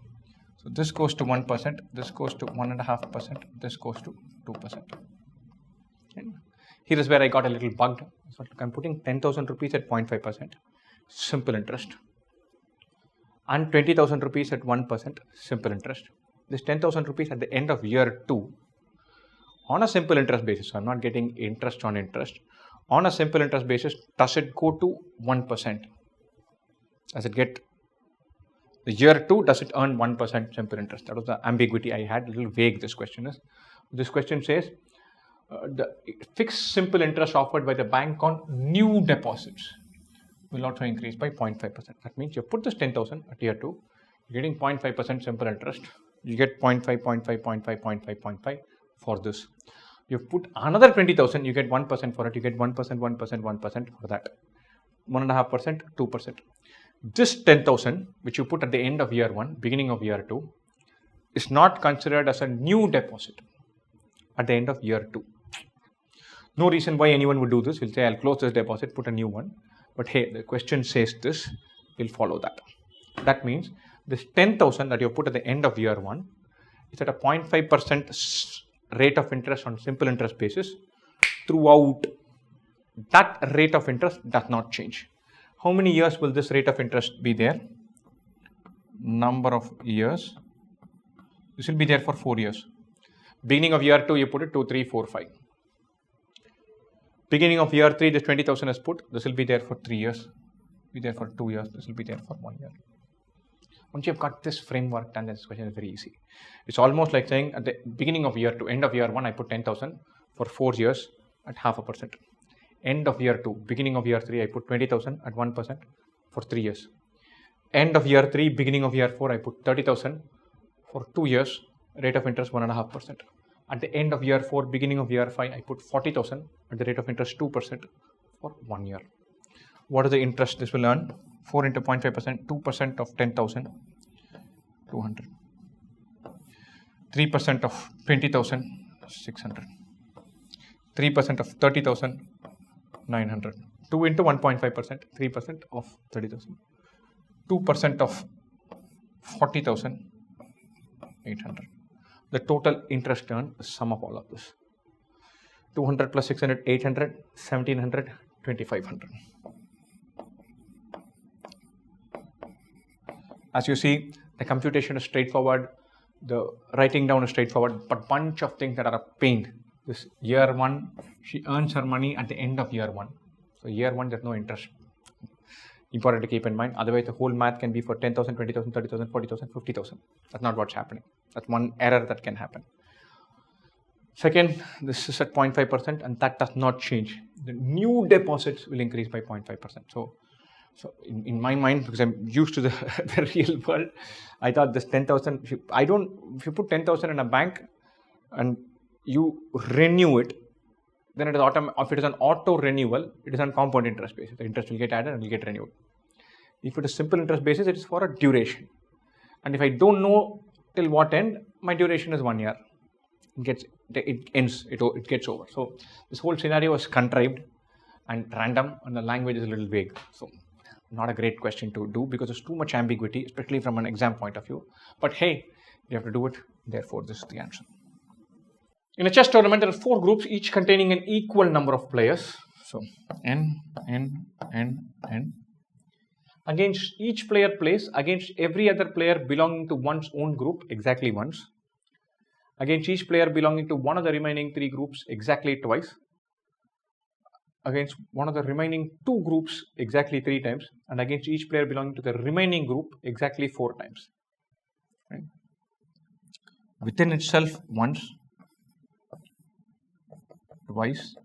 S1: So this goes to 1%, this goes to 1.5%, this goes to 2%. And here is where I got a little bugged. So I'm putting 10,000 rupees at 0.5%, simple interest, and 20,000 rupees at 1%, simple interest. This 10,000 rupees at the end of year 2 on a simple interest basis. So I'm not getting interest on interest. On a simple interest basis, does it go to 1%? Does it get the year 2? Does it earn 1% simple interest? That was the ambiguity I had. A little vague this question is. This question says the fixed simple interest offered by the bank on new deposits will also increase by 0.5%. That means you put this 10,000 at year 2, you're getting 0.5% simple interest. You get 0.5, 0.5, 0.5, 0.5, 0.5 for this. You put another 20,000, you get 1% for it, you get 1%, 1%, 1% for that. 1.5%, 2%. This 10,000, which you put at the end of year 1, beginning of year 2, is not considered as a new deposit at the end of year 2. No reason why anyone would do this. We'll say, I'll close this deposit, put a new one. But hey, the question says this, we'll follow that. That means this 10,000 that you put at the end of year 1 is at a 0.5% rate of interest on simple interest basis throughout. That rate of interest does not change. How many years will this rate of interest be there? Number of years. This will be there for 4 years. Beginning of year 2, you put it 2, 3, 4, 5. Beginning of year 3, this 20,000 is put. This will be there for 3 years. Be there for 2 years. This will be there for 1 year. Once you have got this framework done, this question is very easy. It's almost like saying at the beginning of year 2, end of year 1, I put 10,000 for 4 years at 0.5%. End of year 2, beginning of year 3, I put 20,000 at 1% for 3 years. End of year 3, beginning of year 4, I put 30,000 for 2 years, rate of interest 1.5%. At the end of year 4, beginning of year 5, I put 40,000 at the rate of interest 2% for 1 year. What is the interest this will earn? 4 into 0.5%, 2% of 10,000, 200. 3% of 20,000, 600. 3% of 30,000, 900. 2 into 1.5%, 3% of 30,000. 2% of 40,000, 800. The total interest earned is sum of all of this. 200 plus 600, 800, 1700, 2500. As you see, the computation is straightforward, the writing down is straightforward, but bunch of things that are a pain. This year 1, she earns her money at the end of year 1. So year 1, there's no interest. Important to keep in mind. Otherwise, the whole math can be for 10,000, 20,000, 30,000, 40,000, 50,000. That's not what's happening. That's one error that can happen. Second, this is at 0.5% and that does not change. The new deposits will increase by 0.5%. So in my mind, because I'm used to the real world, I thought this 10,000, if you put 10,000 in a bank and you renew it, then it is if it is an auto renewal, it is on compound interest basis. The interest will get added and will get renewed. If it is simple interest basis, it is for a duration. And if I don't know till what end, my duration is 1 year. It ends, it gets over. So this whole scenario is contrived and random, and the language is a little vague. So not a great question to do because there's too much ambiguity, especially from an exam point of view. But hey, you have to do it. Therefore, this is the answer. In a chess tournament, there are 4 groups, each containing an equal number of players. So N. Against each player plays against every other player belonging to one's own group exactly once. Against each player belonging to one of the remaining 3 groups exactly twice. Against one of the remaining 2 groups exactly 3 times. And against each player belonging to the remaining group exactly 4 times. Right? Within itself once, twice,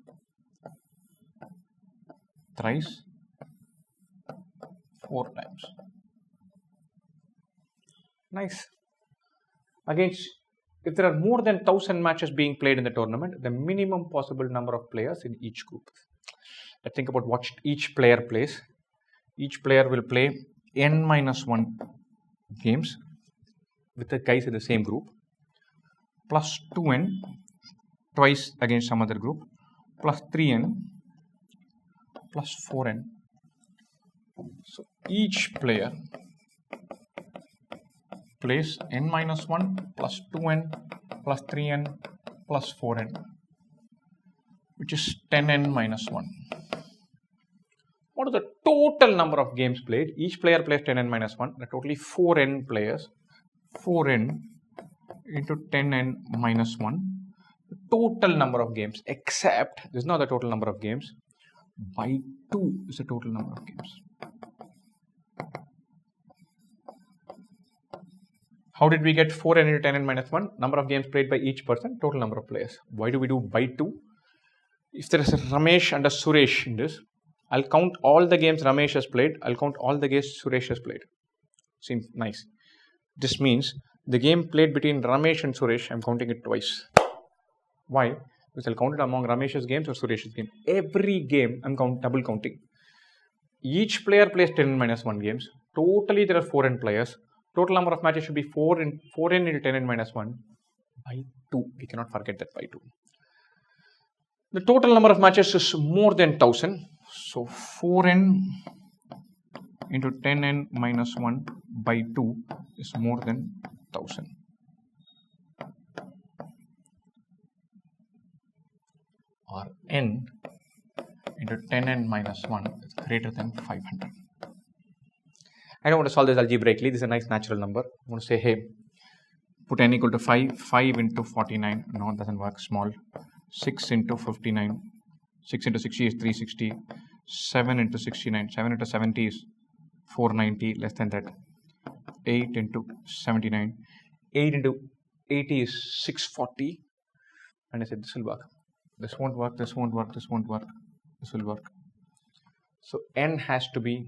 S1: thrice, 4 times. Nice. Against, if there are more than 1000 matches being played in the tournament, the minimum possible number of players in each group. Let's think about what each player plays. Each player will play n-1 games with the guys in the same group, plus 2n twice against some other group, plus 3n, plus 4n. So each player plays n-1 plus 2n plus 3n plus 4n, which is 10n-1. What is the total number of games played? Each player plays 10n-1. There are totally 4n players. 4n into 10n-1. The total number of games, except this is not the total number of games. By 2 is the total number of games. How did we get 4n into 10n-1? Number of games played by each person, total number of players. Why do we do by 2? If there is a Ramesh and a Suresh in this, I'll count all the games Ramesh has played. I'll count all the games Suresh has played. Seems nice. This means the game played between Ramesh and Suresh, I'm counting it twice. Why? Because I'll count it among Ramesh's games or Suresh's game. Every game I'm double counting. Each player plays 10n-1 games. Totally there are 4n players. Total number of matches should be 4n into 10n-1 by 2. We cannot forget that by 2. The total number of matches is more than 1000. So 4n into 10n-1 by 2 is more than 1000. Or n into 10n-1 is greater than 500. I don't want to solve this algebraically. This is a nice natural number. I want to say, hey, put n equal to 5. 5 into 49. No, it doesn't work. Small. 6 into 59. 6 into 60 is 360. 7 into 69. 7 into 70 is 490. Less than that. 8 into 79. 8 into 80 is 640. And I said, this will work. This won't work. This won't work. This won't work. This will work. So n has to be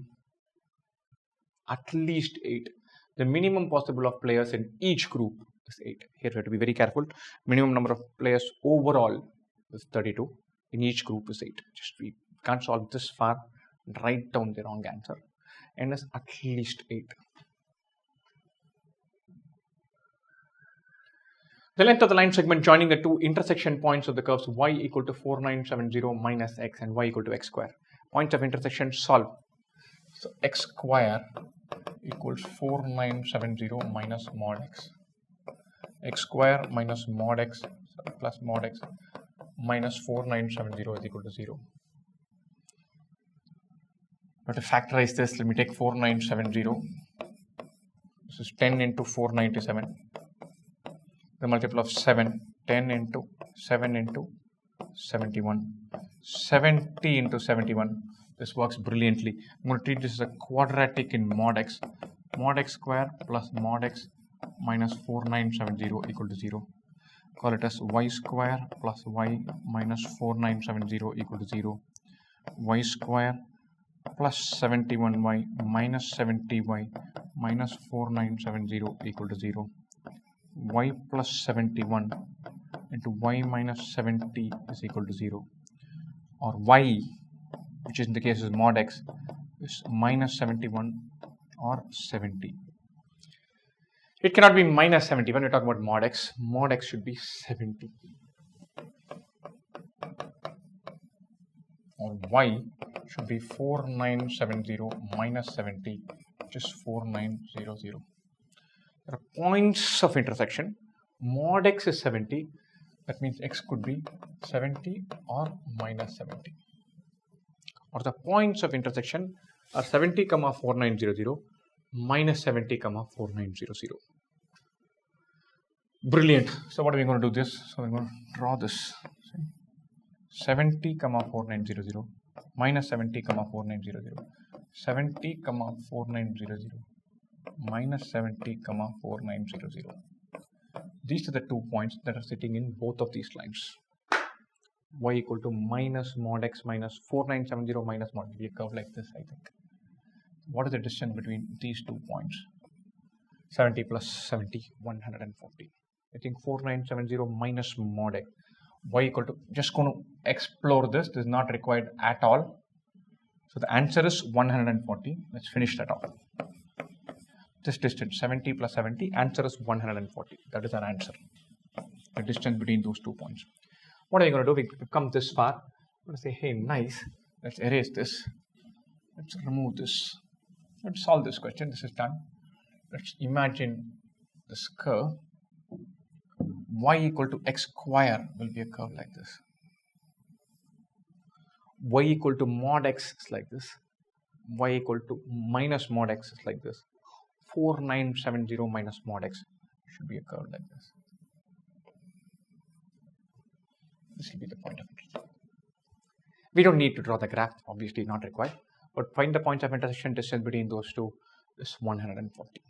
S1: at least 8. The minimum possible of players in each group is 8. Here we have to be very careful. Minimum number of players overall is 32. In each group is 8. Just we can't solve this far and write down the wrong answer. N is at least 8. The length of the line segment joining the two intersection points of the curves y equal to 4970 minus x and y equal to x square. Points of intersection solve. So x square equals 4970 minus mod x. X square minus mod x plus mod x minus 4970 is equal to 0. But to factorize this, let me take 4970. This is 10 into 497. The multiple of 7. 10 into 7 into 71. 70 into 71. This works brilliantly. I'm going to treat this as a quadratic in mod x. Mod x square plus mod x minus 4970 equal to 0. Call it as y square plus y minus 4970 equal to 0. Y square plus 71y minus 70y minus 4970 equal to 0. Y plus 71 into y minus 70 is equal to 0. Or y, which in the case is mod x, is minus 71 or 70. It cannot be minus 70 when we talk about mod x. Mod x should be 70. Or y should be 4970 minus 70, which is 4900. There are points of intersection. Mod x is 70. That means x could be 70 or minus 70. Or the points of intersection are 70, 4900 minus 70, 4900. Brilliant. So what are we going to do this? So we're going to draw this. 70, 4900 minus 70, 4900. 70, 4900 minus 70, 4900. These are the 2 points that are sitting in both of these lines. Y equal to minus mod x minus 4970 minus mod. It'll be a curve like this, I think. What is the distance between these 2 points? 70 plus 70, 140. I think 4970 minus mod x. Y equal to, just going to explore this. This is not required at all. So the answer is 140. Let's finish that off. This distance 70 plus 70, answer is 140. That is our answer. The distance between those 2 points. What are you going to do? We've come this far. I'm going to say, hey, nice. Let's erase this. Let's remove this. Let's solve this question. This is done. Let's imagine this curve. Y equal to x square will be a curve like this. Y equal to mod x is like this. Y equal to minus mod x is like this. 4970 minus mod x should be a curve like this. This will be the point of intersection. We don't need to draw the graph, obviously not required, but find the points of intersection. Distance between those two is 140.